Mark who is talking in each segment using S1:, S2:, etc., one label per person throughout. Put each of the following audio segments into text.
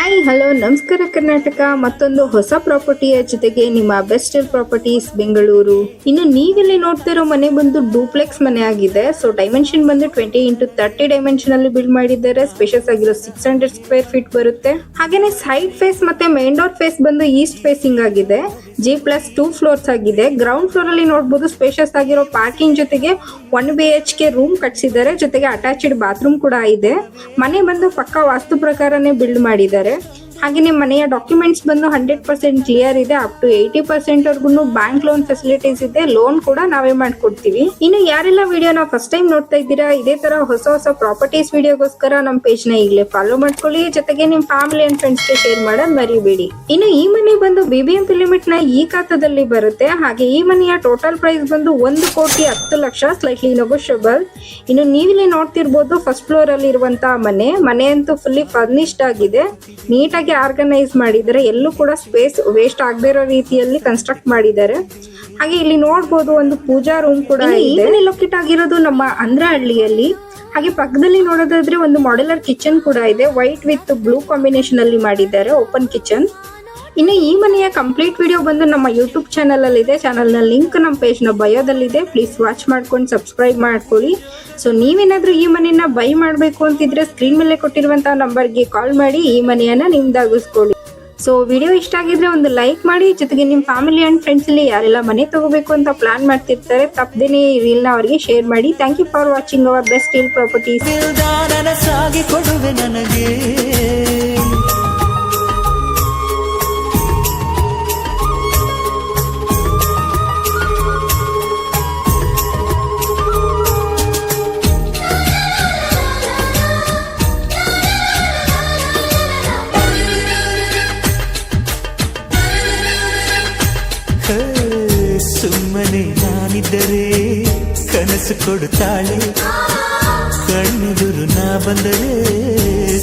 S1: Hi hello ನಮಸ್ಕಾರ ಕರ್ನಾಟಕ. ಮತ್ತೊಂದು ಹೊಸ ಪ್ರಾಪರ್ಟಿಯ ಜೊತೆಗೆ ನಿಮ್ಮ ಬೆಸ್ಟ್ ಪ್ರಾಪರ್ಟೀಸ್ ಬೆಂಗಳೂರು. ಇನ್ನು ನೀವಿಲ್ಲಿ ನೋಡ್ತಿರೋ ಮನೆ ಬಂದು ಡೂಪ್ಲೆಕ್ಸ್ ಮನೆ ಆಗಿದೆ. ಸೊ ಡೈಮೆನ್ಷನ್ ಬಂದು 20x30 ಡೈಮೆನ್ಷನ್ ಅಲ್ಲಿ ಬಿಲ್ಡ್ ಮಾಡಿದ್ದಾರೆ. ಸ್ಪೇಷಿಯಸ್ ಆಗಿರೋ 600 ಸ್ಕ್ವೇರ್ ಫೀಟ್ ಬರುತ್ತೆ. ಹಾಗೇನೆ ಸೈಡ್ ಫೇಸ್ ಮತ್ತೆ ಮೇನ್ ಡೋರ್ ಫೇಸ್ ಬಂದು ಈಸ್ಟ್ ಫೇಸಿಂಗ್ ಆಗಿದೆ. G+2 ಫ್ಲೋರ್ಸ್ ಆಗಿದೆ. ಗ್ರೌಂಡ್ ಫ್ಲೋರ್ ಅಲ್ಲಿ ನೋಡಬಹುದು ಸ್ಪೇಷಿಯಸ್ ಆಗಿರೋ ಪಾರ್ಕಿಂಗ್ ಜೊತೆಗೆ 1 BHK ರೂಮ್ ಕಟ್ಸಿದ್ದಾರೆ. ಜೊತೆಗೆ ಅಟ್ಯಾಚ್ಡ್ ಬಾತ್ರೂಮ್ ಕೂಡ ಇದೆ. ಮನೆ ಬಂದು ಪಕ್ಕಾ ವಾಸ್ತು ಪ್ರಕಾರನೇ ಬಿಲ್ಡ್ ಮಾಡಿದ್ದಾರೆ. ಹಾಗೆ ಮನೆಯ ಡಾಕ್ಯುಮೆಂಟ್ಸ್ ಬಂದು 100% ಕ್ಲಿಯರ್ ಇದೆ. ಅಪ್ ಟು 80% ವರ್ಗು ಬ್ಯಾಂಕ್ ಲೋನ್ ಫೆಸಿಲಿಟೀಸ್ ಇದೆ. ಲೋನ್ ಕೂಡ ನಾವೇ ಮಾಡ್ಕೊಡ್ತೀವಿ. ಇನ್ನು ಯಾರೆಲ್ಲ ವಿಡಿಯೋನ ಫಸ್ಟ್ ಟೈಮ್ ನೋಡ್ತಾ ಇದ್ದೀರಾ, ಇದೇ ತರ ಹೊಸ ಹೊಸ ಪ್ರಾಪರ್ಟೀಸ್ ವಿಡಿಯೋಗೋಸ್ಕರ ನಮ್ಮ ಪೇಜ್ ನ ಈಗಲೇ ಫಾಲೋ ಮಾಡ್ಕೊಳ್ಳಿ. ಜೊತೆಗೆ ನಿಮ್ ಫ್ಯಾಮಿಲಿ ಅಂಡ್ ಫ್ರೆಂಡ್ಸ್ ಗೆ ಶೇರ್ ಮಾಡೋದ್ ಮರಿಬೇಡಿ. ಇನ್ನು ಈ ಮನೆ ಬಂದು BBMP ಲಿಮಿಟ್ ನ ಈ ಖಾತಾದಲ್ಲಿ ಬರುತ್ತೆ. ಹಾಗೆ ಈ ಮನೆಯ ಟೋಟಲ್ ಪ್ರೈಸ್ ಬಂದು 1,10,00,000 ಸ್ಲೈಟ್ಲಿ ನೆಗೋಷಿಯಬಲ್. ಇನ್ನು ನೀವಿಲ್ಲಿ ನೋಡ್ತಿರ್ಬೋದು ಫಸ್ಟ್ ಫ್ಲೋರ್ ಅಲ್ಲಿ ಇರುವಂತಹ ಮನೆ ಅಂತೂ ಫುಲ್ಲಿ ಫರ್ನಿಶ್ಡ್ ಆಗಿದೆ. ನೀಟಾಗಿ ಆರ್ಗನೈಸ್ ಮಾಡಿದ್ದಾರೆ. ಎಲ್ಲೂ ಕೂಡ ಸ್ಪೇಸ್ ವೇಸ್ಟ್ ಆಗದೆ ಇರೋ ರೀತಿಯಲ್ಲಿ ಕನ್ಸ್ಟ್ರಕ್ಟ್ ಮಾಡಿದ್ದಾರೆ. ಹಾಗೆ ಇಲ್ಲಿ ನೋಡಬಹುದು ಒಂದು ಪೂಜಾ ರೂಮ್ ಕೂಡ ಇದೆ. ಲೊಕೇಟ್ ಆಗಿರೋದು ನಮ್ಮ ಅಂದ್ರಹಳ್ಳಿಯಲ್ಲಿ. ಹಾಗೆ ಪಕ್ಕದಲ್ಲಿ ನೋಡೋದಾದ್ರೆ ಒಂದು ಮಾಡ್ಯುಲರ್ ಕಿಚನ್ ಕೂಡ ಇದೆ. ವೈಟ್ ವಿತ್ ಬ್ಲೂ ಕಾಂಬಿನೇಷನ್ ಅಲ್ಲಿ ಮಾಡಿದ್ದಾರೆ, ಓಪನ್ ಕಿಚನ್. ಇನ್ನು ಈ ಮನೆಯ ಕಂಪ್ಲೀಟ್ ವಿಡಿಯೋ ಬಂದು ನಮ್ಮ ಯೂಟ್ಯೂಬ್ ಚಾನಲ್ ಅಲ್ಲಿ ಇದೆ. ಚಾನಲ್ ನ ಲಿಂಕ್ ನಮ್ಮ ಪೇಜ್ ನ ಬಯೋದಲ್ಲಿದೆ. ಪ್ಲೀಸ್ ವಾಚ್ ಮಾಡ್ಕೊಂಡು ಸಬ್ಸ್ಕ್ರೈಬ್ ಮಾಡ್ಕೊಳ್ಳಿ. ಸೊ ನೀವೇನಾದ್ರೂ ಈ ಮನೆಯನ್ನ ಬೈ ಮಾಡಬೇಕು ಅಂತಿದ್ರೆ ಸ್ಕ್ರೀನ್ ಮೇಲೆ ಕೊಟ್ಟಿರುವಂತಹ ನಂಬರ್ಗೆ ಕಾಲ್ ಮಾಡಿ ಈ ಮನೆಯನ್ನ ನಿಮ್ದಾಗಿಸ್ಕೊಳ್ಳಿ. ಸೊ ವಿಡಿಯೋ ಇಷ್ಟ ಆಗಿದ್ರೆ ಒಂದು ಲೈಕ್ ಮಾಡಿ. ಜೊತೆಗೆ ನಿಮ್ಮ ಫ್ಯಾಮಿಲಿ ಅಂಡ್ ಫ್ರೆಂಡ್ಸ್ ಅಲ್ಲಿ ಯಾರೆಲ್ಲ ಮನೆ ತಗೋಬೇಕು ಅಂತ ಪ್ಲಾನ್ ಮಾಡ್ತಿರ್ತಾರೆ ತಪ್ಪದೇನೆ ಈ ರೀಲ್ ನ ಅವರಿಗೆ ಶೇರ್ ಮಾಡಿ. Thank you for watching our best deal properties.
S2: ಸುಮ್ಮನೆ ನಾನಿದ್ದರೆ ಕನಸು ಕೊಡುತ್ತಾಳೆ, ಕಣ್ಣೆದುರು ನಾ ಬಂದರೆ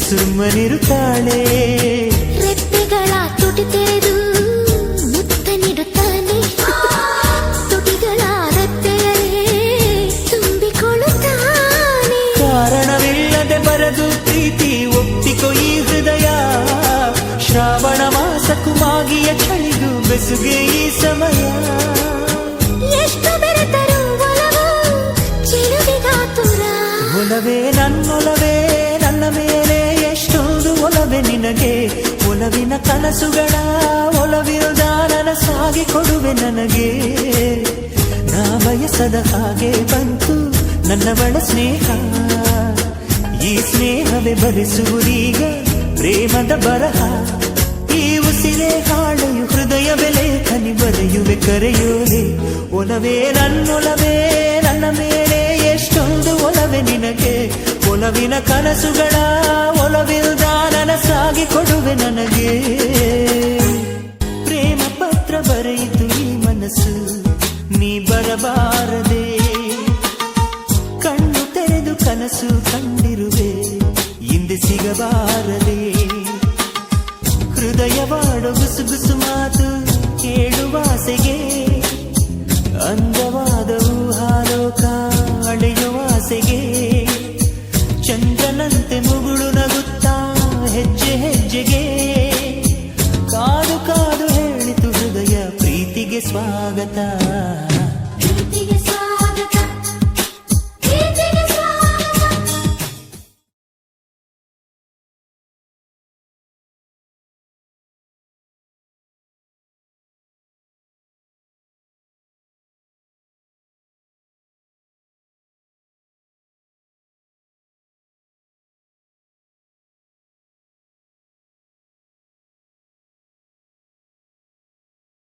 S2: ಸುಮ್ಮನಿರುತ್ತಾಳೆ.
S3: ರೆಪ್ಪೆಗಳ ತುಟಿ ತೆರೆದು ಮುತ್ತ ನೀಡುತ್ತಾನೆ, ತುಟಿಗಳ ರೆಪ್ಪೆಯಲ್ಲೇ ತುಂಬಿಕೊಳ್ಳುತ್ತಾನೆ.
S2: ಕಾರಣವಿಲ್ಲದೆ ಬರದು ಪ್ರೀತಿ ಒಪ್ಪಿಕೊ ಈ ಹೃದಯ. ಶ್ರಾವಣ ಮಾಸಕ್ಕೂ ಮಾಗಿಯ ಚಳಿಗೂ ಬೆಸುಗೆ ಈ ಸಮಯ.
S3: ಎಷ್ಟು ಬೆರೆತರು ಒಲವು ಚಿರುವಿಗಾತುರ.
S2: ಒಲವೇ ನನ್ನೊಲವೇ ನನ್ನ ಮೇಲೆ ಎಷ್ಟೊಂದು ಒಲವೇ ನಿನಗೆ. ಒಲವಿನ ಕನಸುಗಳ ಒಲವಿರುದ ನನಸಾಗಿ ಕೊಡುವೆ ನನಗೆ. ನಾ ಬಯಸದ ಹಾಗೆ ಬಂತು ನನ್ನವಳ ಸ್ನೇಹ. ಈ ಸ್ನೇಹವೇ ಭರಿಸುವುದೀಗ ಪ್ರೇಮದ ಬರಹ. ಈ ಉಸಿರೇ ಹಾಳೆಯು ಹೃದಯವೇ ಲೇಖನಿ ಬರೆಯುವೆ ಕರೆಯೋಲೆ. ಒಲವೇ ನನ್ನೊಲವೇ ನನ್ನ ಮೇಲೆ ಎಷ್ಟೊಂದು ಒಲವೇ ನಿನಗೆ. ಒಲವಿನ ಕನಸುಗಳ ಒಲವಿಲ್ದ ನನಸಾಗಿ ಕೊಡುವೆ ನನಗೆ. ಪ್ರೇಮ ಪತ್ರ ಬರೆಯಿತು ಈ ಮನಸ್ಸು ನೀ ಬರಬಾರದೆ. ಕಣ್ಣು ತೆರೆದು ಕನಸು ಕಂಡಿರುವೆ ಹಿಂದೆ ಸಿಗಬಾರದೆ. ಹೃದಯವಾಡೋ ಗುಸುಗುಸು ಮಾತು ಕೇಳುವಾಸೆಗೆ. ಅಂದವಾದ ಊಹಾಲೋಕ ಅಳೆಯುವಾಸೆಗೆ. ಚಂದ್ರನಂತೆ ಮುಗುಳು ನಗುತ್ತಾ ಹೆಜ್ಜೆ ಹೆಜ್ಜೆಗೆ. ಕಾದು ಕಾದು ಹೇಳಿತು ಹೃದಯ ಪ್ರೀತಿಗೆ ಸ್ವಾಗತ.